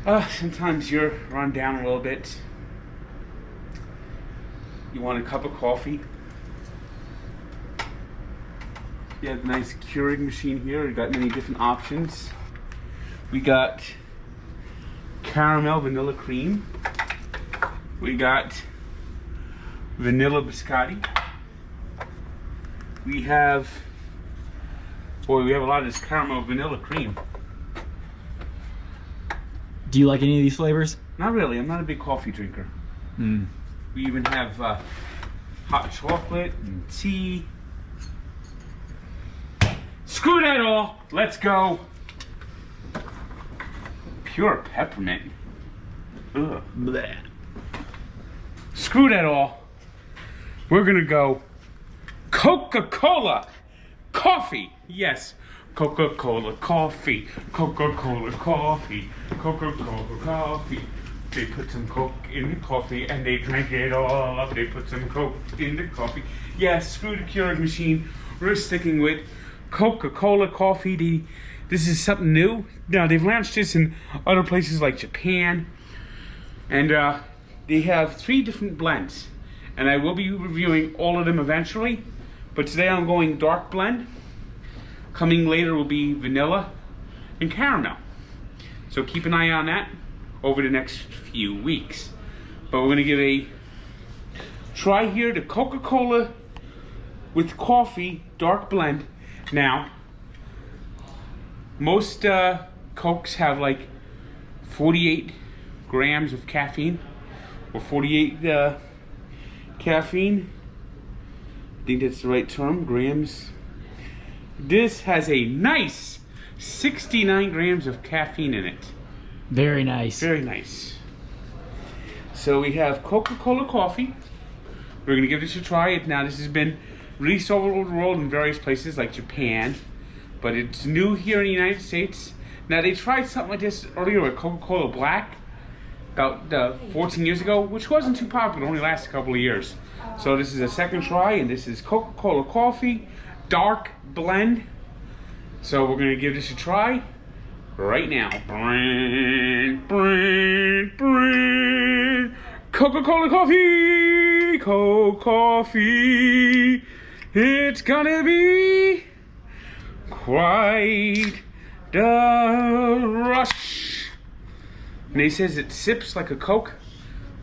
Sometimes you're run down a little bit. You want a cup of coffee. You have a nice Keurig machine here. We got many different options. We got caramel vanilla cream. We got vanilla biscotti. We have a lot of this caramel vanilla cream. Do you like any of these flavors? Not really. I'm not a big coffee drinker. We even have hot chocolate and tea. Screw that all. Let's go. Pure peppermint. Ugh. Bleh. Screw that all. We're gonna go Coca-Cola coffee. Yes, Coca-Cola coffee. Coca-Cola coffee. Coca-Cola coffee. They put some Coke in the coffee and they drank it all up. They put some Coke in the coffee. Yes, screw the Keurig machine. We're sticking with Coca-Cola coffee. This is something new. Now, they've launched this in other places like Japan. And they have 3 different blends. And I will be reviewing all of them eventually. But today I'm going dark blend. Coming later will be vanilla and caramel. So keep an eye on that over the next few weeks. But we're gonna give a try here the Coca-Cola with coffee dark blend. Now, most Cokes have like 48 grams of caffeine, or 48 caffeine. I think that's the right term, grams. This has a nice 69 grams of caffeine in it. Very nice. Very nice. So we have Coca-Cola coffee. We're gonna give this a try. Now this has been released all over the world in various places like Japan, but it's new here in the United States. Now they tried something like this earlier with Coca-Cola Black about 14 years ago, which wasn't too popular, only lasted a couple of years. So this is a second try, and this is Coca-Cola coffee dark blend. So we're gonna give this a try right now. Coca-Cola coffee, coffee. It's gonna be quite the rush. And he says it sips like a Coke,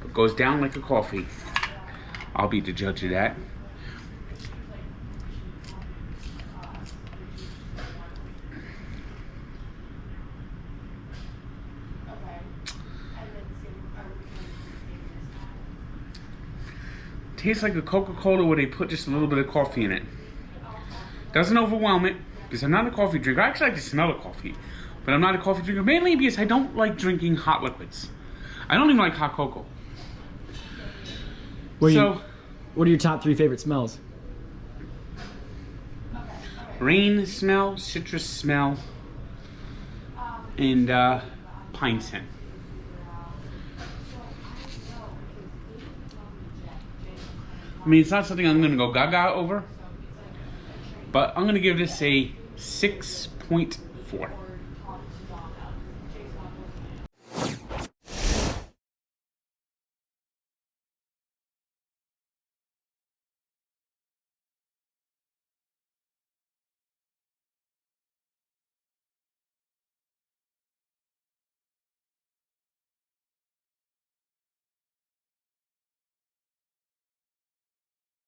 but goes down like a coffee. I'll be the judge of that. Tastes like a Coca-Cola where they put just a little bit of coffee in it. Doesn't overwhelm it, because I'm not a coffee drinker. I actually like the smell of coffee, but I'm not a coffee drinker, mainly because I don't like drinking hot liquids. I don't even like hot cocoa. What are your top 3 favorite smells? Rain smell, citrus smell, and pine scent. I mean, it's not something I'm gonna go gaga over, but I'm gonna give this a 6.4.